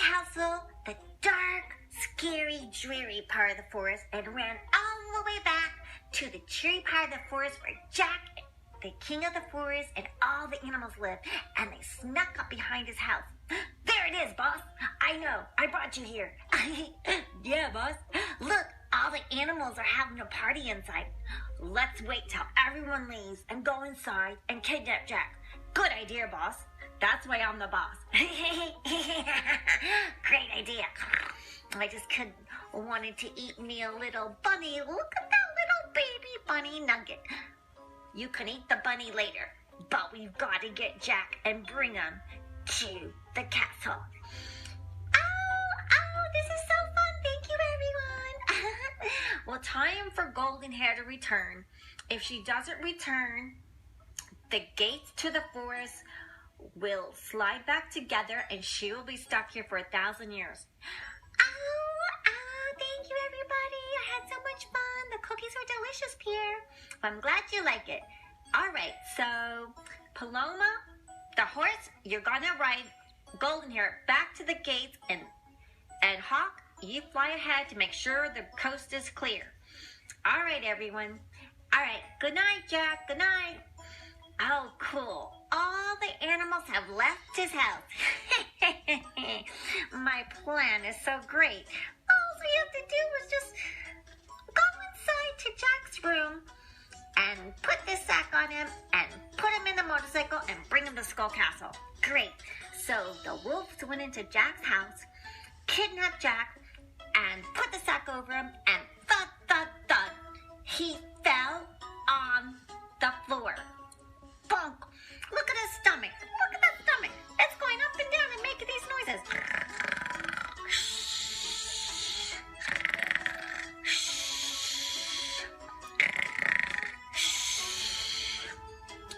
castle, the dark, scary, dreary part of the forest, and ran all the way back to the cheery part of the forest where Jack, the king of the forest, and all the animals live, and they snuck up behind his house. There it is, boss. I know. I brought you here. Yeah, boss. Look, all the animals are having a party inside. Let's wait till everyone leaves and go inside and kidnap Jack. Good idea, boss. That's why I'm the boss. Great idea. I just wanted to eat me a little bunny. Look at that little baby bunny nugget. You can eat the bunny later, but we've got to get Jack and bring him to the castle. Oh, this is so fun. Thank you, everyone. Well, time for Golden Hair to return. If she doesn't return, the gates to the forest will slide back together and she will be stuck here for 1,000 years. Oh, thank you, everybody. I had so much fun. The cookies were delicious, Pierre. I'm glad you like it. All right, so Paloma, the horse, you're gonna ride Golden Hair back to the gates, and Hawk, you fly ahead to make sure the coast is clear. All right, everyone. All right, good night, Jack. Good night. Oh, cool. All the animals have left his house. My plan is so great. All we have to do is just go inside to Jack's room and put this sack on him and put him in the motorcycle and bring him to Skull Castle. Great. So the wolves went into Jack's house, kidnapped Jack, and put the sack over him, and thud, thud, thud, he fell on the floor. Bonk. Look at his stomach. Look at that stomach. It's going up and down and making these noises.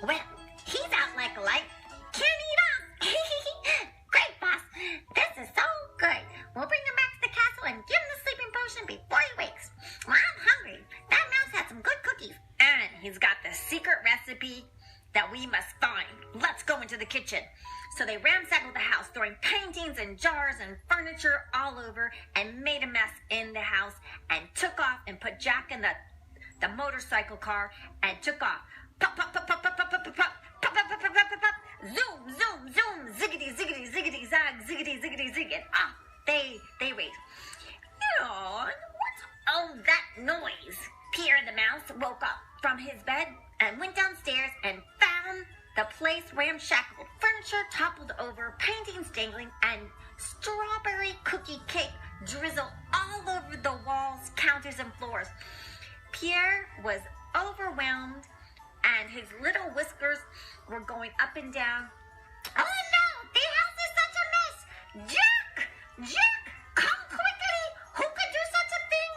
Well, he's out like a light. Can't eat us. Great, boss. This is so good. We'll bring him back to the castle and give him the sleeping potion before he wakes. Well, I'm hungry. That mouse had some good cookies. And he's got the secret recipe that we must find. Let's go into the kitchen. So they ransacked the house, throwing paintings and jars and furniture all over, and made a mess in the house, and took off and put Jack in the motorcycle car and took off. Pop, pop, pop, pop, pop, pop, pop, pop, pop, pop, pop, pop, pop, pop, pop. Zoom, zoom, zoom, ziggity, ziggity, ziggity, zag, ziggity, ziggity, ziggit. Ah, they raced. What's all that noise? Pierre the mouse woke up from his bed and went downstairs and found the place ramshackled, furniture toppled over, paintings dangling, and strawberry cookie cake drizzled all over the walls, counters, and floors. Pierre was overwhelmed, and his little whiskers were going up and down. Oh no, the house is such a mess! Jack, come quickly! Who could do such a thing?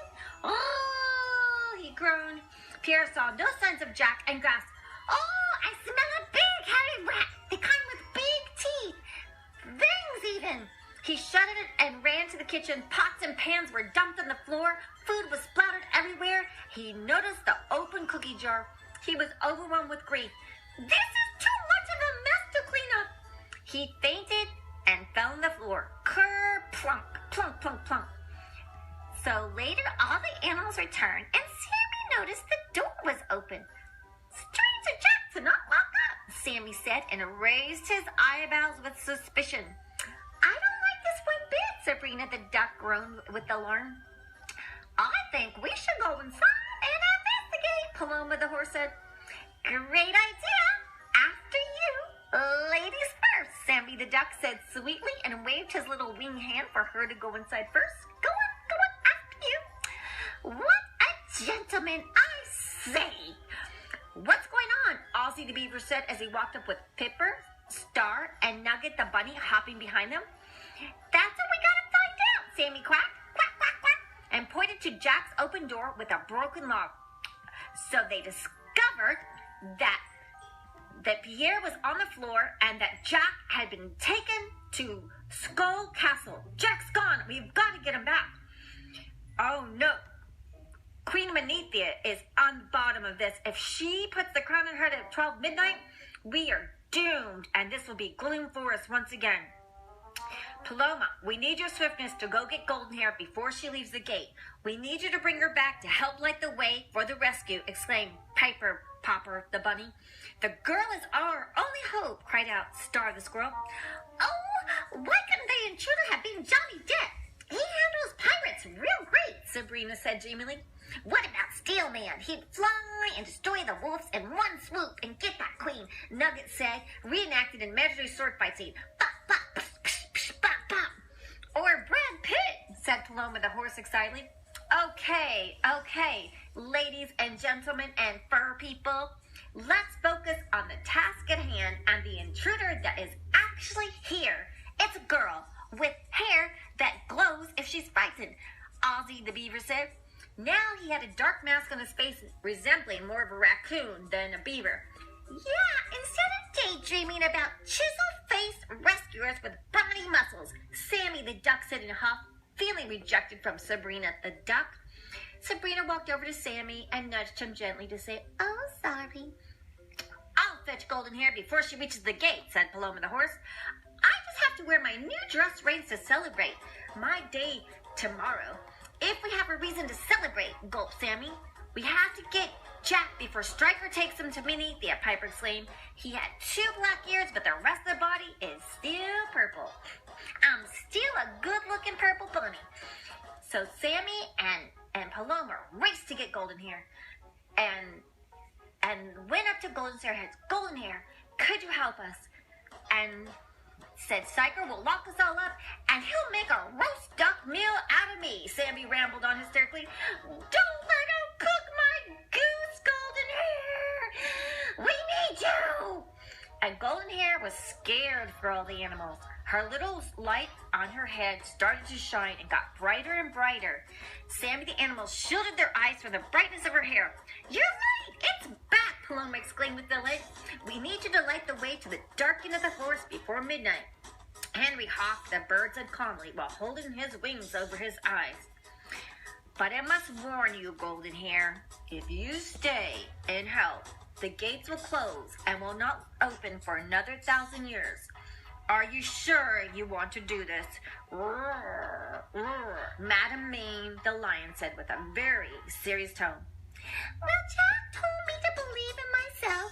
Oh, he groaned. Pierre saw no signs of Jack and gasped, oh, I smell a big hairy rat, the kind with big teeth, fangs even. He shut it and ran to the kitchen. Pots and pans were dumped on the floor. Food was splattered everywhere. He noticed the open cookie jar. He was overwhelmed with grief. This is too much of a mess to clean up. He fainted and fell on the floor. Kerr, plunk, plunk, plunk, plunk. So later, all the animals returned, and Sammy noticed the door was open. Strange that Jack did not lock up, Sammy said, and raised his eyebrows with suspicion. I don't like this one bit, Sabrina the duck groaned with alarm. I think we should go inside and investigate, Paloma the horse said. Great idea. After you. Ladies first, Sammy the duck said sweetly and waved his little wing hand for her to go inside first. Go on, after you. What a gentleman, I say. What's going on? Ozzy the beaver said as he walked up with Pipper, Star, and Nugget the bunny hopping behind them. That's what we gotta find out, Sammy quacked. Quack, quack, quack. And pointed to Jack's open door with a broken log. So they discovered that Pierre was on the floor and that Jack had been taken to Skull Castle. Jack's gone. We've got to get him back. Oh, no. Queen Manethea is on the bottom of this. If she puts the crown on her at 12 midnight, we are doomed, and this will be gloom for us once again. Paloma, we need your swiftness to go get Goldenhair before she leaves the gate. We need you to bring her back to help light the way for the rescue, exclaimed Piper Popper the bunny. The girl is our only hope, cried out Star the squirrel. Oh, why couldn't the intruder have been Johnny Depp? He handles pirates real great, Sabrina said dreamily. What about Steel Man? He'd fly and destroy the wolves in one swoop and get that queen, Nugget said, reenacted in imaginary sword fight scene. Bop, bop, psh, psh, bop, bop. Or Brad Pitt, said Paloma the horse excitedly. Okay, ladies and gentlemen and fur people, let's focus on the task at hand and the intruder that is actually here. It's a girl with hair that glows if she's frightened, Ozzy the beaver said. Now he had a dark mask on his face resembling more of a raccoon than a beaver. Yeah, instead of daydreaming about chisel-faced rescuers with brawny muscles, Sammy the duck said in a huff, feeling rejected from Sabrina the duck. Sabrina walked over to Sammy and nudged him gently to say, oh, sorry. I'll fetch Goldenhair before she reaches the gate, said Paloma the horse. I just have to wear my new dress reins to celebrate my day tomorrow. If we have a reason to celebrate, gulped Sammy. We have to get Jack before Striker takes him to Minnie, the Piper exclaimed. He had 2 black ears, but the rest of the body is still purple. I'm still a good-looking purple bunny. So Sammy and Paloma raced to get Goldenhair and went up to Goldenhair. Goldenhair, could you help us? And said Striker will lock us all up and he'll make a roast duck meal out of me, Sammy rambled on hysterically. Don't let him cook my goose, Goldenhair! We need you! And Goldenhair was scared for all the animals. Her little light on her head started to shine and got brighter and brighter. Sammy the animal shielded their eyes from the brightness of her hair. You're right! It's back! Paloma exclaimed with delight. We need you to light the way to the dark end of the forest before midnight. Henry Hawk the bird said calmly while holding his wings over his eyes. But I must warn you, Goldenhair, if you stay and help, the gates will close and will not open for another 1,000 years. Are you sure you want to do this? Roar, roar, Madam Mane, the lion said with a very serious tone. Well, Jack told me to believe in myself,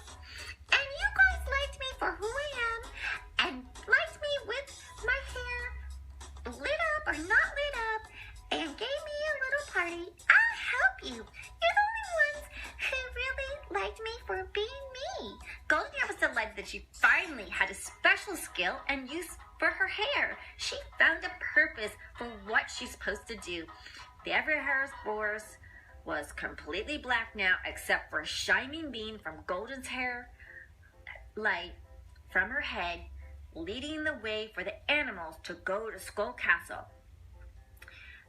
and you guys liked me for who I am, and liked me with my hair lit up or not lit up, and gave me a little party. I'll help you. You're the only ones who really liked me for being me. Goldenhair was delighted that she finally had a special skill and use for her hair. She found a purpose for what she's supposed to do. The Everhair's forest was completely black now, except for a shining beam from Golden's hair light from her head, leading the way for the animals to go to Skull Castle.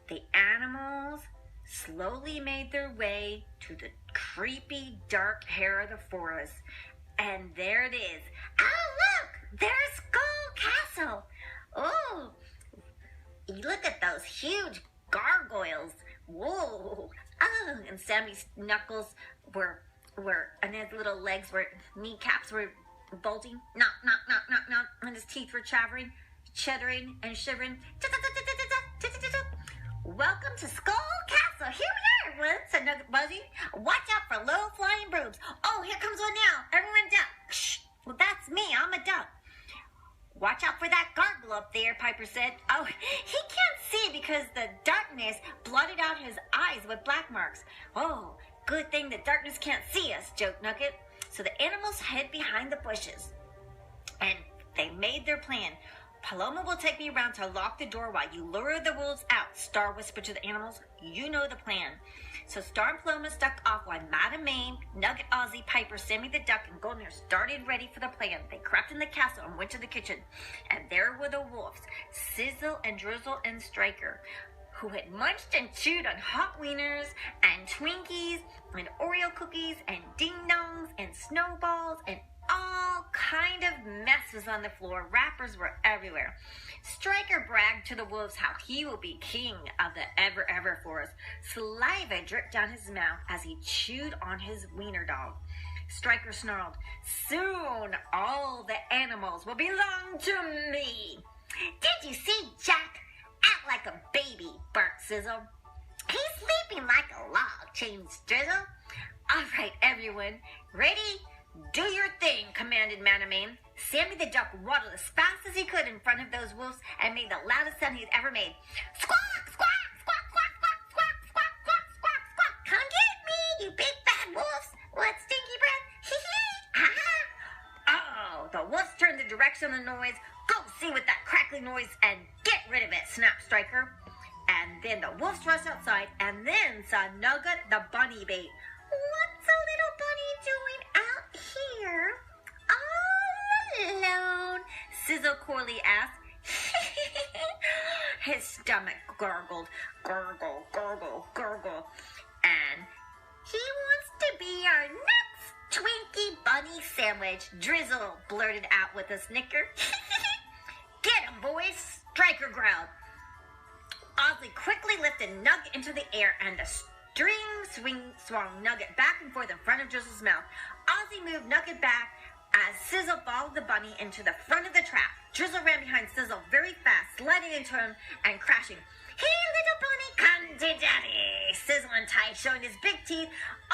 The animals slowly made their way to the creepy dark hair of the forest, and there it is. Oh, look! There's Skull Castle! Oh, look at those huge gargoyles. Whoa! Oh, and Sammy's knuckles were, and his little legs were, kneecaps were bulging. Knock, knock, knock, knock, knock. And his teeth were chattering and shivering. Welcome to Skull Castle. Here we are, everyone, said Nugget buzzing. Watch out for low-flying brooms. Oh, here comes one now. Everyone duck. Shh. Well, that's me. I'm a duck. Watch out for that gargoyle up there, Piper said. Oh, he can't see because the darkness blotted out his eyes with black marks. Oh, good thing the darkness can't see us, joked Nugget. So the animals hid behind the bushes, and they made their plan. Paloma will take me around to lock the door while you lure the wolves out, Star whispered to the animals. You know the plan. So Star and Paloma stuck off while Madam Mane, Nugget, Ozzy, Piper, Sammy the Duck, and Goldenhair started ready for the plan. They crept in the castle and went to the kitchen. And there were the wolves, Sizzle and Drizzle and Striker, who had munched and chewed on hot wieners and Twinkies and Oreo cookies and ding-dongs and snowballs and all kind of messes on the floor. Wrappers were everywhere. Striker bragged to the wolves how he will be king of the ever forest. Saliva dripped down his mouth as he chewed on his wiener dog. Striker snarled, soon all the animals will belong to me. Did you see Sizzle. He's sleeping like a log, changed Drizzle. All right, everyone. Ready? Do your thing, commanded Manamane. Sammy the duck waddled as fast as he could in front of those wolves and made the loudest sound he'd ever made. Squawk, squawk, squawk, squawk, squawk, squawk, squawk, squawk, squawk, squawk. Come get me, you big bad wolves. What stinky breath? Hee hee. Oh, the wolves turned the direction of the noise. Go see what that crackling noise and get rid of it, snapped Striker. And then the wolves rushed outside and then saw Nugget the bunny bait. What's a little bunny doing out here? All alone? Sizzle Corley asked. His stomach gurgled. Gurgle, gurgle, gurgle. And he wants to be our next Twinkie bunny sandwich, Drizzle blurted out with a snicker. Get him, boys, Striker growled. Ozzy quickly lifted Nugget into the air and the swung Nugget back and forth in front of Drizzle's mouth. Ozzy moved Nugget back as Sizzle followed the bunny into the front of the trap. Drizzle ran behind Sizzle very fast, sliding into him and crashing. Here, little bunny, come to daddy. Sizzle untied, showing his big teeth,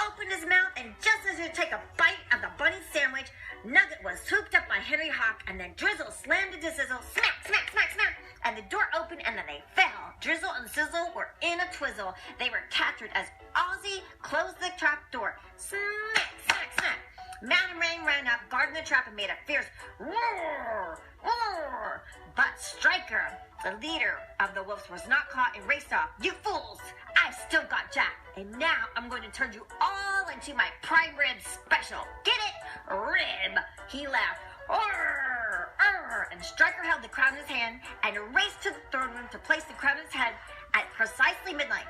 opened his mouth, and just as he would take a bite of the bunny sandwich, Nugget was swooped up by Henry Hawk, and then Drizzle slammed into Sizzle, smack, smack, smack, smack, and the door opened, and then they fell. Drizzle and Sizzle were in a twizzle. They were captured as Ozzy closed the trap door. Smack, smack, smack. Manamane ran up, guarding the trap, and made a fierce roar, roar. But Striker, the leader of the wolves, was not caught and raced off. You fools! I've still got Jack, and now I'm going to turn you all into my prime rib special. Get it? Rib! He laughed. Urgh, urgh. And Striker held the crown in his hand and raced to the throne room to place the crown on his head at precisely midnight.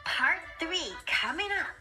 Part 3 coming up.